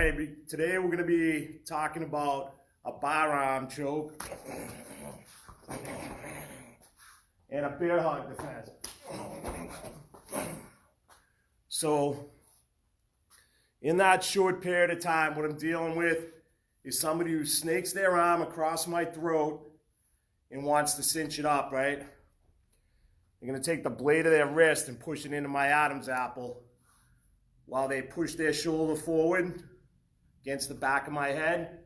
right, today we're going to be talking about a bar arm choke and a bear hug defense. So, in that short period of time, what I'm dealing with is somebody who snakes their arm across my throat and wants to cinch it up, right? They're going to take the blade of their wrist and push it into my Adam's apple while they push their shoulder forward against the back of my head,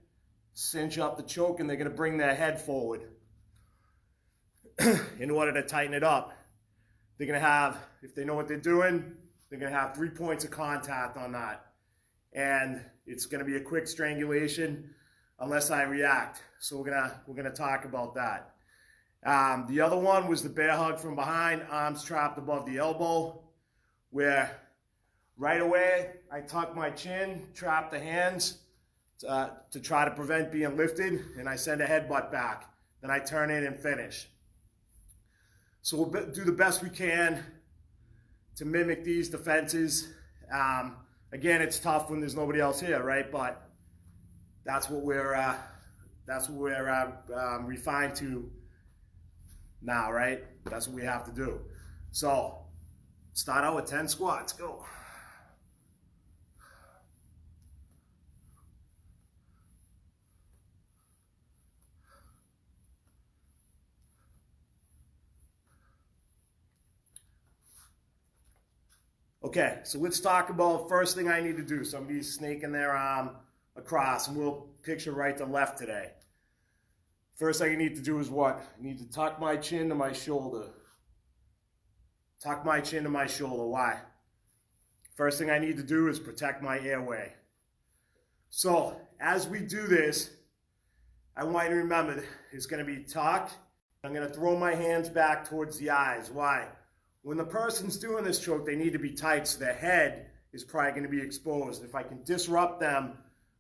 cinch up the choke, and they're going to bring their head forward in order to tighten it up. They're going to have, if they know what they're doing, they're going to have 3 points of contact on that. And it's going to be a quick strangulation unless I react. So we're gonna talk about that. The other one was the bear hug from behind, arms trapped above the elbow, where right away I tuck my chin, trap the hands to try to prevent being lifted, and I send a headbutt back. Then I turn in and finish. So we'll do the best we can to mimic these defenses. Again, it's tough when there's nobody else here, right? But that's what we're refined to now, right? That's what we have to do. So start out with 10 squats. Go. Okay, so let's talk about first thing I need to do. Somebody's snaking their arm across, and we'll picture right to left today. First thing I need to do is what? I need to tuck my chin to my shoulder. Tuck my chin to my shoulder. Why? First thing I need to do is protect my airway. So, as we do this, I want you to remember it's going to be tuck. I'm going to throw my hands back towards the eyes. Why? When the person's doing this choke, they need to be tight, so their head is probably going to be exposed. If I can disrupt them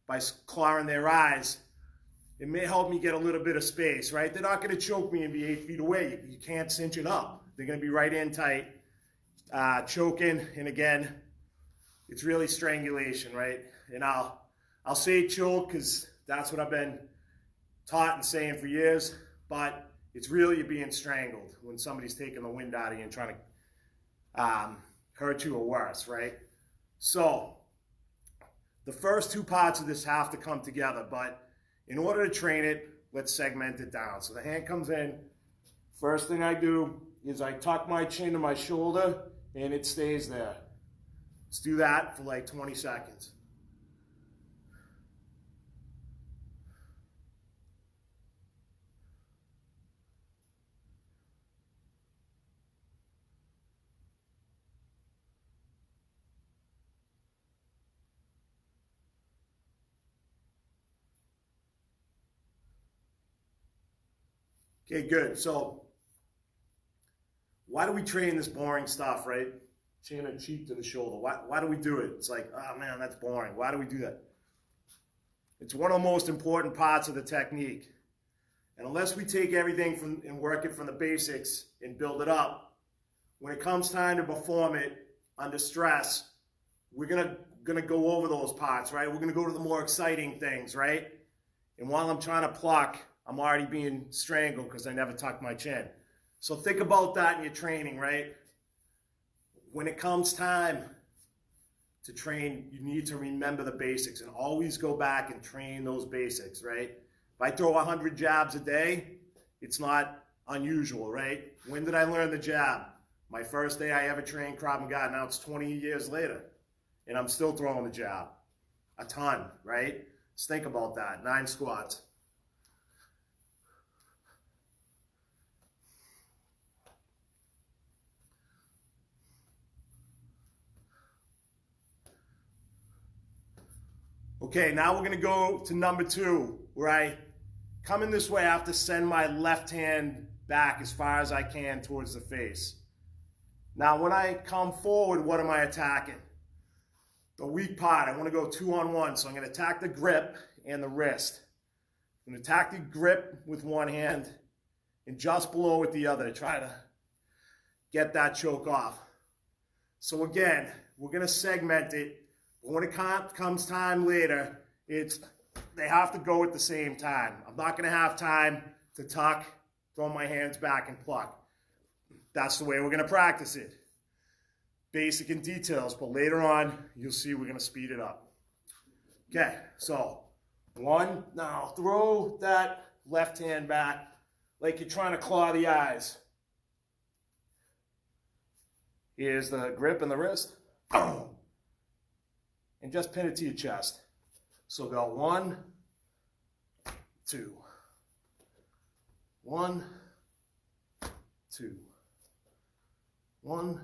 by clawing their eyes, it may help me get a little bit of space, right? They're not going to choke me and be 8 feet away. You can't cinch it up. They're going to be right in tight, choking, and again, it's really strangulation, right? And I'll say choke because that's what I've been taught and saying for years, but it's really you being strangled when somebody's taking the wind out of you and trying to hurt you or worse, right? So the first two parts of this have to come together, but in order to train it, let's segment it down. So the hand comes in. First thing I do is I tuck my chin to my shoulder and it stays there. Let's do that for like 20 seconds. Okay, good. So why do we train this boring stuff, right? Chin and cheek to the shoulder. Why do we do it? It's like, oh man, that's boring. Why do we do that? It's one of the most important parts of the technique. And unless we take everything and work it from the basics and build it up, when it comes time to perform it under stress, we're gonna go over those parts, right? We're gonna go to the more exciting things, right? And while I'm trying to pluck, I'm already being strangled because I never tucked my chin. So think about that in your training, right? When it comes time to train, you need to remember the basics and always go back and train those basics, right? If I throw 100 jabs a day, it's not unusual, right? When did I learn the jab? My first day I ever trained Krav Maga. Now it's 20 years later, and I'm still throwing the jab. A ton, right? Just think about that. 9 squats. Okay, now we're gonna go to number 2, where I come in this way. I have to send my left hand back as far as I can towards the face. Now, when I come forward, what am I attacking? The weak part. I wanna go 2-on-1, so I'm gonna attack the grip and the wrist. I'm gonna attack the grip with one hand and just below with the other to try to get that choke off. So again, we're gonna segment it But when it comes time later, they have to go at the same time. I'm not going to have time to tuck, throw my hands back, and pluck. That's the way we're going to practice it. Basic and details, but later on, you'll see we're going to speed it up. Okay, so one, now throw that left hand back like you're trying to claw the eyes. Here's the grip and the wrist. And just pin it to your chest. So go 1, 2. 1, 2. 1,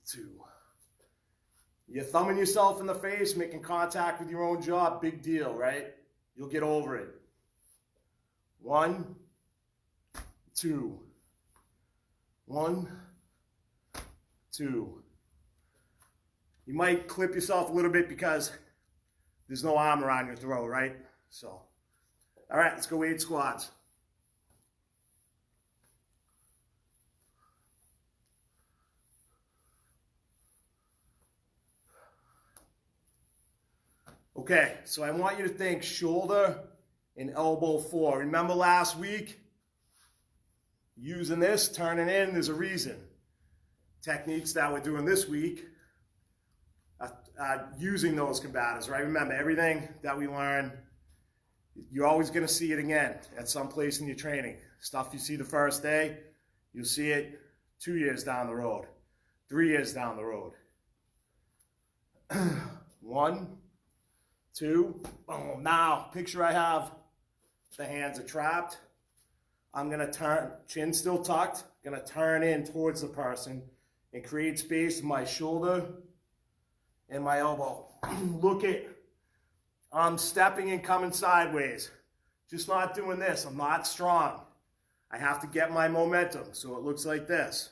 2. You're thumbing yourself in the face, making contact with your own jaw, big deal, right? You'll get over it. 1, 2. 1, 2. You might clip yourself a little bit because there's no arm around your throat, right? So, all right, let's go 8 squats. Okay, so I want you to think shoulder and elbow forward. Remember last week? Using this, turning in, there's a reason. Techniques that we're doing this week, using those combatives, right? Remember, everything that we learn, you're always going to see it again at some place in your training. Stuff you see the first day, you'll see it 2 years down the road, 3 years down the road. 1, 2, boom. Now, picture I have the hands are trapped. I'm going to turn, chin still tucked, going to turn in towards the person and create space in my shoulder and my elbow. Look at, I'm stepping and coming sideways. Just not doing this. I'm not strong. I have to get my momentum. So it looks like this.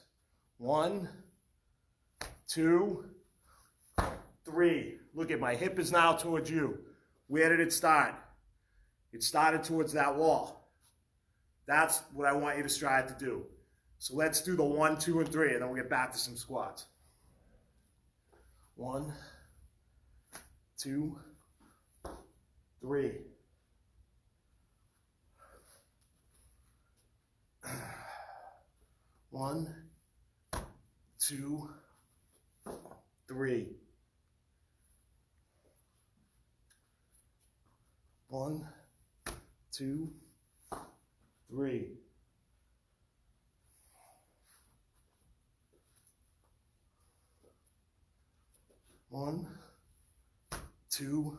1, 2, 3. Look at my hip is now towards you. Where did it start? It started towards that wall. That's what I want you to strive to do. So let's do the 1, 2, and 3, and then we'll get back to some squats. 1, 2, 3. One, 2, 3. 1, 2, 3. 1, 2,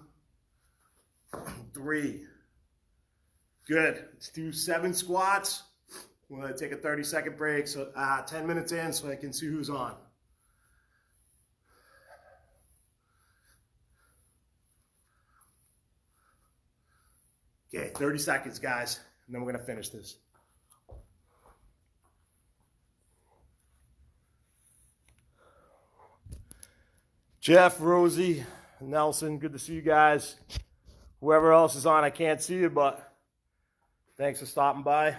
3. Good. Let's do 7 squats. We're going to take a 30-second break, so 10 minutes in so I can see who's on. Okay, 30 seconds, guys, and then we're going to finish this. Jeff, Rosie, Nelson, good to see you guys. Whoever else is on, I can't see you, but thanks for stopping by.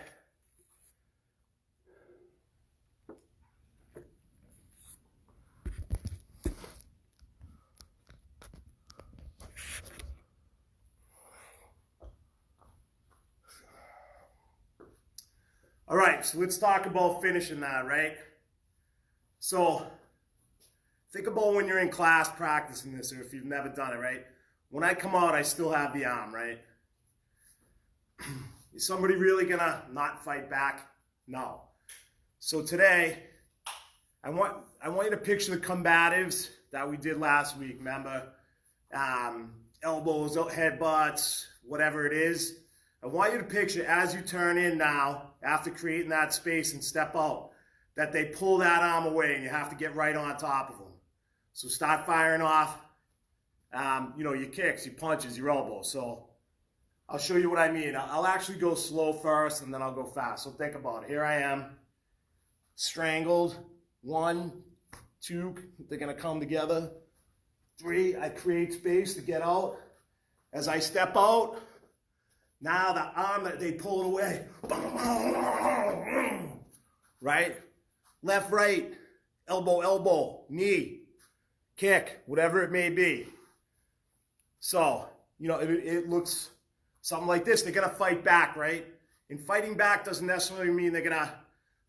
All right, so let's talk about finishing that, right? So think about when you're in class practicing this, or if you've never done it, right? When I come out, I still have the arm, right? Is somebody really gonna not fight back? No. So today, I want you to picture the combatives that we did last week. Remember, elbows, headbutts, whatever it is. I want you to picture as you turn in now, after creating that space and step out, that they pull that arm away and you have to get right on top of them. So start firing off, your kicks, your punches, your elbows. So I'll show you what I mean. I'll actually go slow first and then I'll go fast. So think about it. Here I am, strangled. 1, 2, they're going to come together. 3, I create space to get out. As I step out, now the arm that they pull it away. Right? Left, right, elbow, elbow, knee. kick, whatever it may be. So, you know, it looks something like this. They're going to fight back, right? And fighting back doesn't necessarily mean they're going to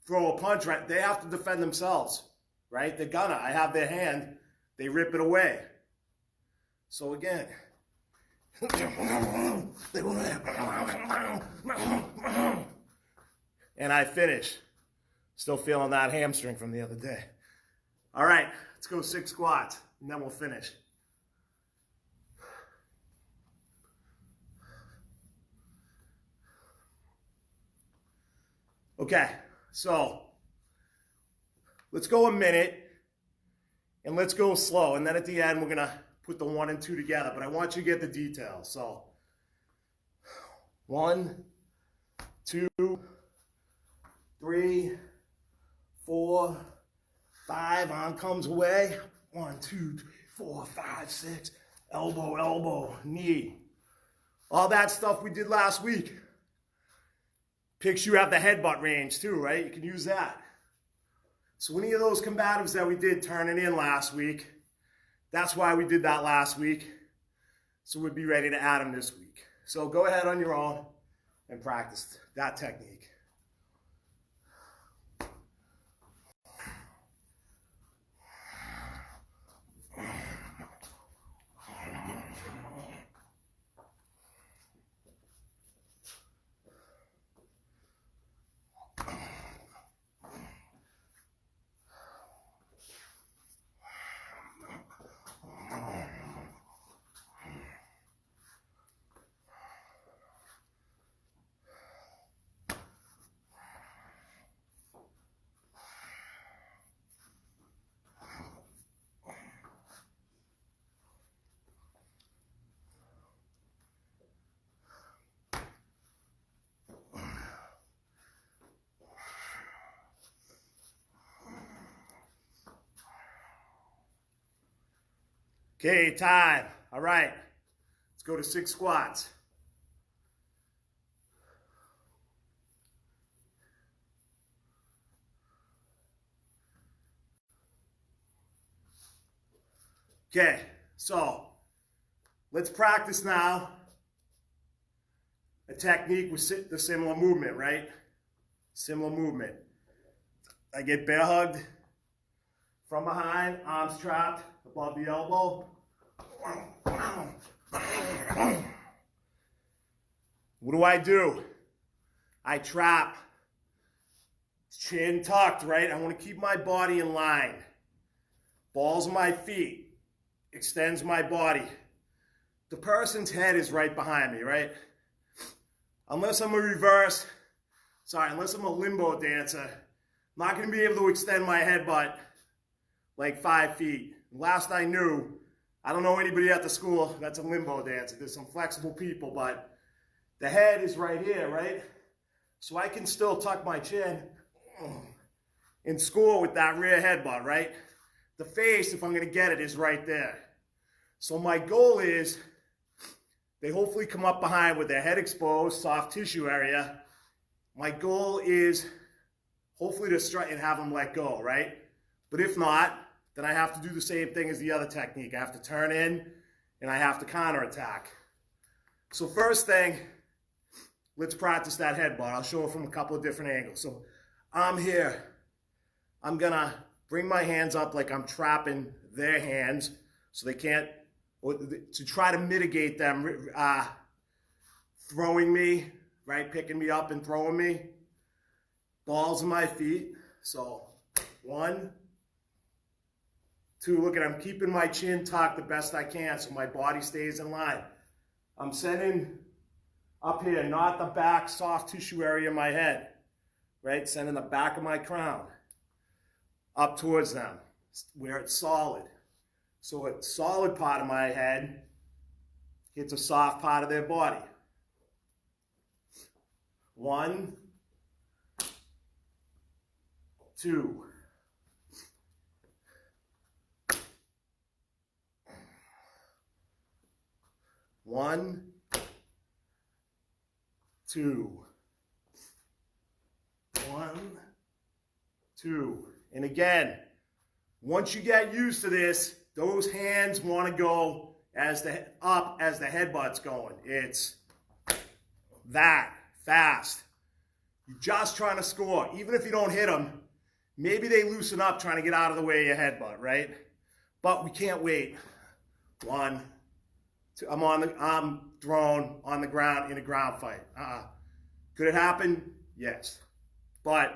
throw a punch, right? They have to defend themselves, right? They're gonna. I have their hand. They rip it away. So again, and I finish. Still feeling that hamstring from the other day. All right, let's go 6 squats, and then we'll finish. Okay, so let's go a minute, and let's go slow. And then at the end, we're going to put the 1 and 2 together. But I want you to get the details. So 1, 2, 3, 4, 5. Arm comes away. 1, 2, 3, 4, 5, 6. Elbow, elbow, knee. All that stuff we did last week. Picks you have the headbutt range too, right? You can use that. So any of those combatives that we did turning in last week, that's why we did that last week. So we'd be ready to add them this week. So go ahead on your own and practice that technique. Okay, time. All right, let's go to 6 squats. Okay, so let's practice now a technique with the similar movement, right? Similar movement. I get bear hugged from behind, arms trapped above the elbow. What do? I trap, chin tucked, right? I want to keep my body in line. Balls of my feet, extends my body. The person's head is right behind me, right? Unless I'm unless I'm a limbo dancer, I'm not going to be able to extend my headbutt like 5 feet. Last I knew, I don't know anybody at the school that's a limbo dancer. There's some flexible people, but the head is right here, right? So I can still tuck my chin and score with that rear headbutt, right? The face, if I'm going to get it, is right there. So my goal is they hopefully come up behind with their head exposed, soft tissue area. My goal is hopefully to strike and have them let go, right? But if not, then I have to do the same thing as the other technique. I have to turn in and I have to counterattack. So first thing, let's practice that headbutt. I'll show it from a couple of different angles. So I'm here. I'm gonna bring my hands up like I'm trapping their hands so they can't, or to try to mitigate them throwing me, right? Picking me up and throwing me. Balls in my feet. So 1, 2, look at, I'm keeping my chin tucked the best I can so my body stays in line. I'm sending up here, not the back soft tissue area of my head, right? Sending the back of my crown up towards them where it's solid. So a solid part of my head hits a soft part of their body. 1, 2. 1, 2. 1, 2. And again, once you get used to this, those hands want to go up as the headbutt's going. It's that fast. You're just trying to score. Even if you don't hit them, maybe they loosen up trying to get out of the way of your headbutt, right? But we can't wait. 1, 2, I'm thrown on the ground in a ground fight. Could it happen? Yes. But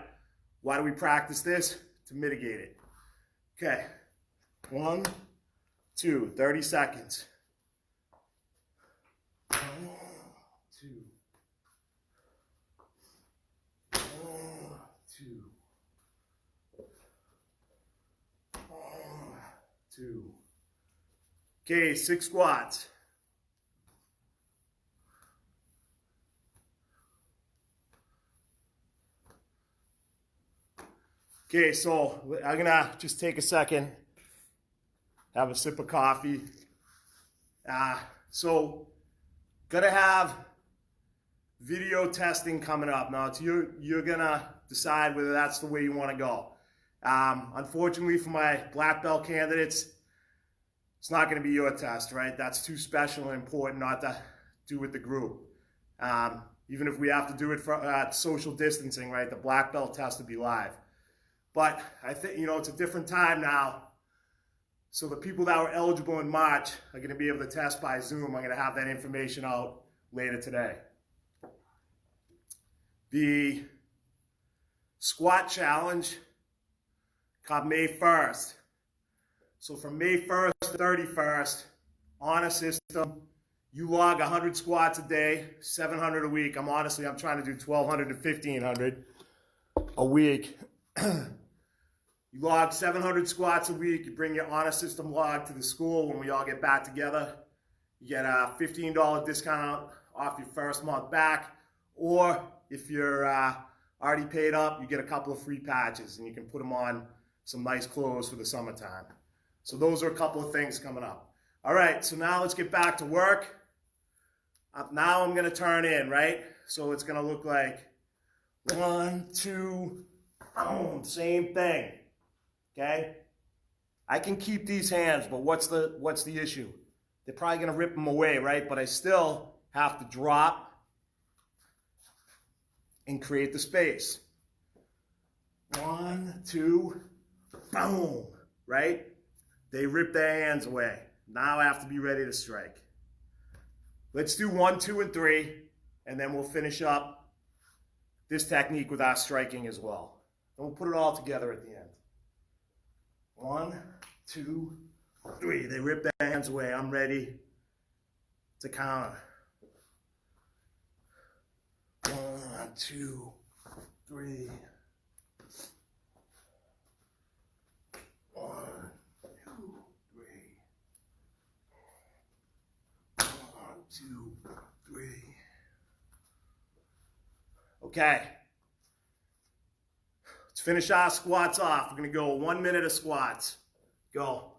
why do we practice this? To mitigate it. Okay. 1, 2, 30 seconds. 1, 2. 1, 2. 1, 2. Okay, 6 squats. Okay, so I'm gonna just take a second, have a sip of coffee. So, gonna have video testing coming up. Now, it's you're gonna decide whether that's the way you want to go. Unfortunately, for my black belt candidates, it's not going to be your test, right? That's too special and important not to do with the group. Even if we have to do it for social distancing, right? The black belt has to be live. But I think, it's a different time now. So the people that were eligible in March are going to be able to test by Zoom. I'm going to have that information out later today. The squat challenge come May 1st. So from May 1st to 31st, honor system, you log 100 squats a day, 700 a week. I'm trying to do 1,200 to 1,500 a week. You log 700 squats a week. You bring your honor system log to the school when we all get back together. You get a $15 discount off your first month back. Or if you're already paid up, you get a couple of free patches and you can put them on some nice clothes for the summertime. So those are a couple of things coming up. All right, so now let's get back to work. Now I'm going to turn in, right? So it's going to look like 1, 2, boom, same thing. Okay? I can keep these hands, but what's the issue? They're probably going to rip them away, right? But I still have to drop and create the space. 1, 2, boom, right? They rip their hands away. Now I have to be ready to strike. Let's do 1, 2, and 3, and then we'll finish up this technique with our striking as well. And we'll put it all together at the end. 1, 2, 3. They rip their hands away. I'm ready to counter. 1, 2, 3. 1, 2, 3. 1, 2, 3. Okay. Let's finish our squats off. We're going to go 1 minute of squats. Go.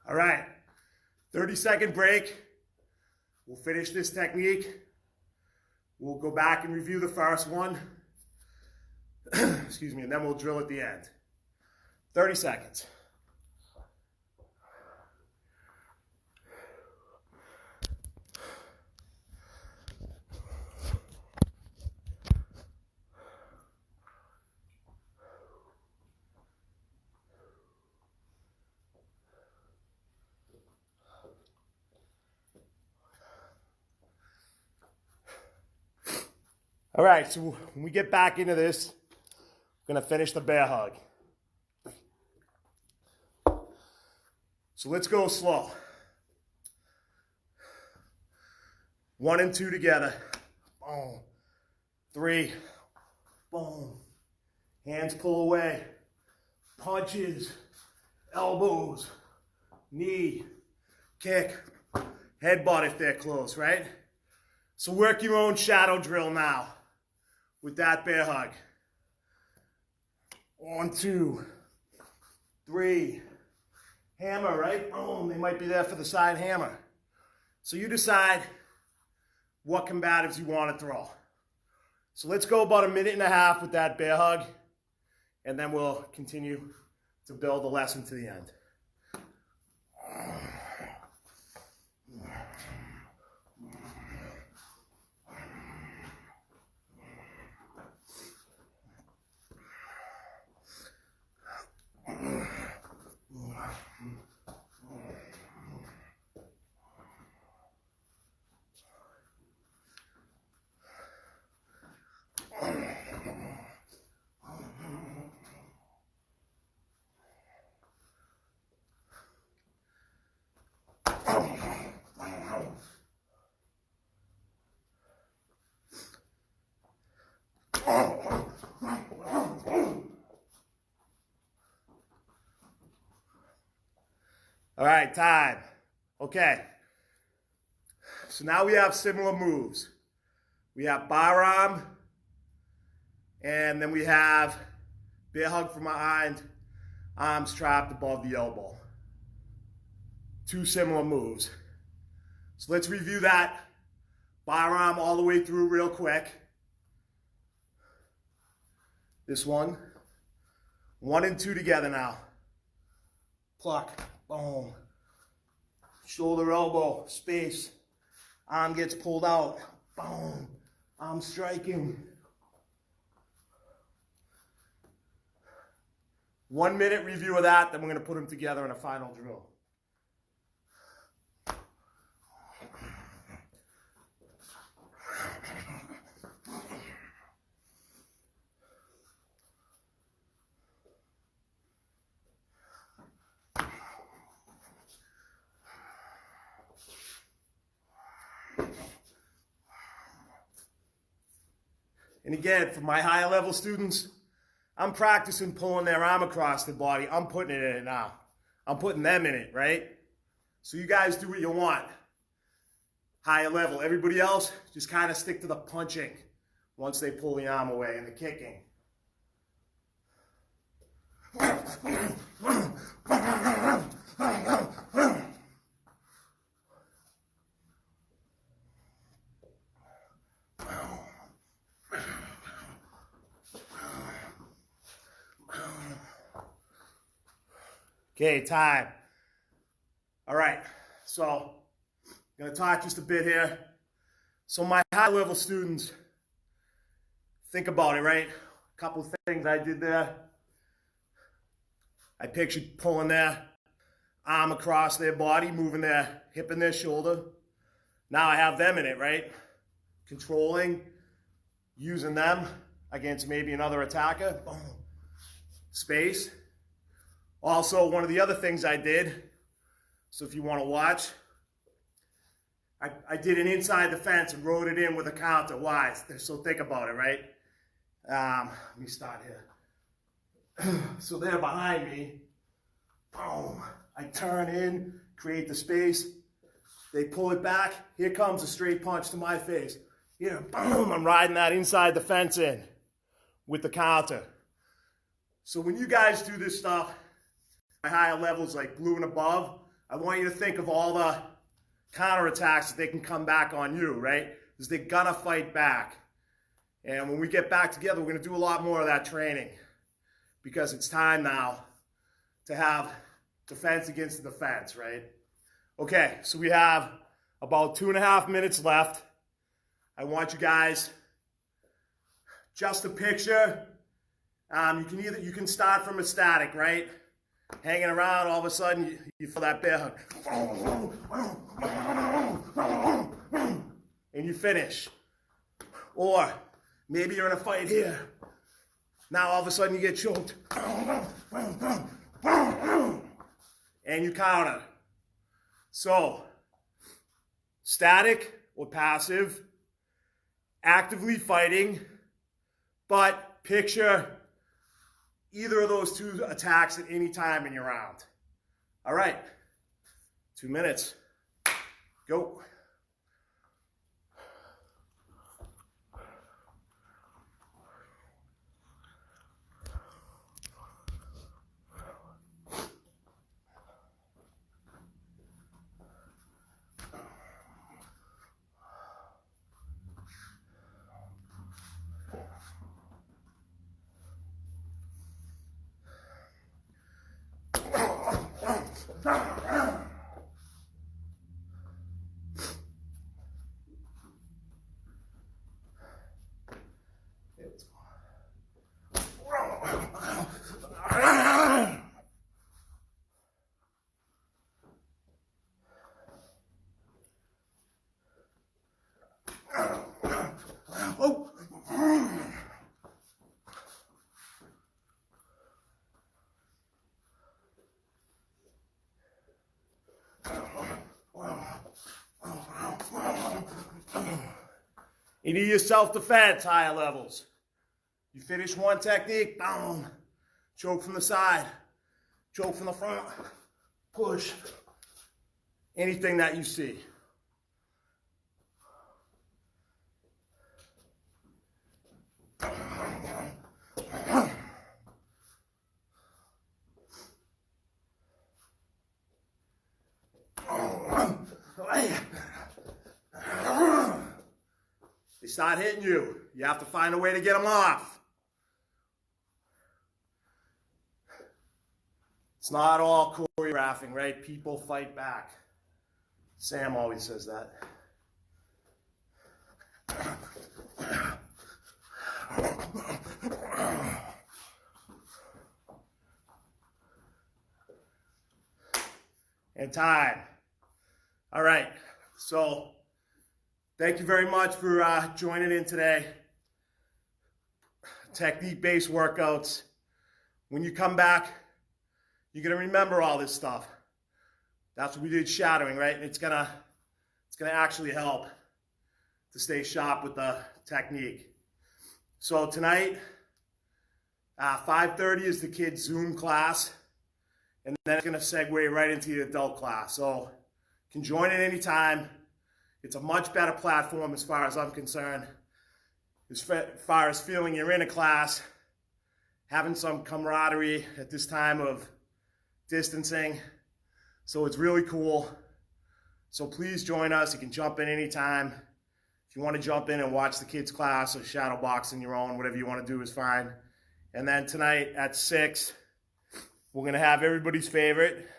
All right, 30-second break. We'll finish this technique. We'll go back and review the first one. Excuse me, and then we'll drill at the end. 30 seconds. All right, so when we get back into this, we're gonna finish the bear hug. So let's go slow. 1 and 2 together. Boom. 3. Boom. Hands pull away. Punches. Elbows. Knee. Kick. Headbutt if they're close, right? So work your own shadow drill now with that bear hug. 1, 2, 3. Hammer, right? Boom. They might be there for the side hammer. So you decide what combatives you want to throw. So let's go about 1.5 minutes with that bear hug, and then we'll continue to build the lesson to the end. All right, time. Okay. So now we have similar moves. We have bar arm, and then we have bear hug from behind, arms trapped above the elbow. 2 similar moves. So let's review that. Bar arm all the way through real quick. This one. 1 and 2 together now. Pluck. Boom. Shoulder, elbow, space. Arm gets pulled out. Boom. Arm striking. 1 minute review of that, then we're going to put them together in a final drill. And again, for my higher level students, I'm practicing pulling their arm across their body. I'm putting it in it now. I'm putting them in it, right? So you guys do what you want. Higher level. Everybody else, just kind of stick to the punching once they pull the arm away and the kicking. Okay, time. All right, so I'm going to talk just a bit here. So my high-level students, think about it, right? A couple of things I did there. I pictured pulling their arm across their body, moving their hip and their shoulder. Now I have them in it, right? Controlling, using them against maybe another attacker. Boom. Space. Also, one of the other things I did, so if you want to watch, I did an inside the fence and rode it in with a counter. Why? So think about it, right? Let me start here. So they're behind me. Boom. I turn in, create the space. They pull it back. Here comes a straight punch to my face. Here, boom, I'm riding that inside the fence in with the counter. So when you guys do this stuff, my higher levels like blue and above, I want you to think of all the counterattacks that they can come back on you, right? Because they're gonna fight back. And when we get back together, we're gonna do a lot more of that training because it's time now to have defense against the defense, right? Okay, so we have about 2.5 minutes left. I want you guys just to picture. You can start from a static, right? Hanging around, all of a sudden you feel that bear hug. And you finish. Or Maybe you're in a fight here. Now all of a sudden you get choked. And you counter. So, static or passive, actively fighting, but picture either of those two attacks at any time in your round. All right, 2 minutes. Go. You need your self-defense, higher levels. You finish one technique, boom. Choke from the side, choke from the front, push. Anything that you see. They start hitting you. You have to find a way to get them off. It's not all choreographing, right? People fight back. Sam always says that. And time. All right, so thank you very much for joining in today. Technique-based workouts. When you come back, you're gonna remember all this stuff. That's what we did shadowing, right? And it's gonna actually help to stay sharp with the technique. So tonight, 5:30 is the kids' Zoom class, and then it's gonna segue right into the adult class. So you can join at any time. It's a much better platform as far as I'm concerned. As far as feeling you're in a class, having some camaraderie at this time of distancing. So it's really cool. So please join us. You can jump in anytime. If you want to jump in and watch the kids' class or shadow box on your own, whatever you want to do is fine. And then tonight at 6, we're going to have everybody's favorite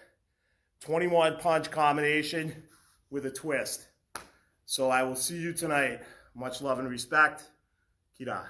21 punch combination with a twist. So I will see you tonight. Much love and respect. Kira.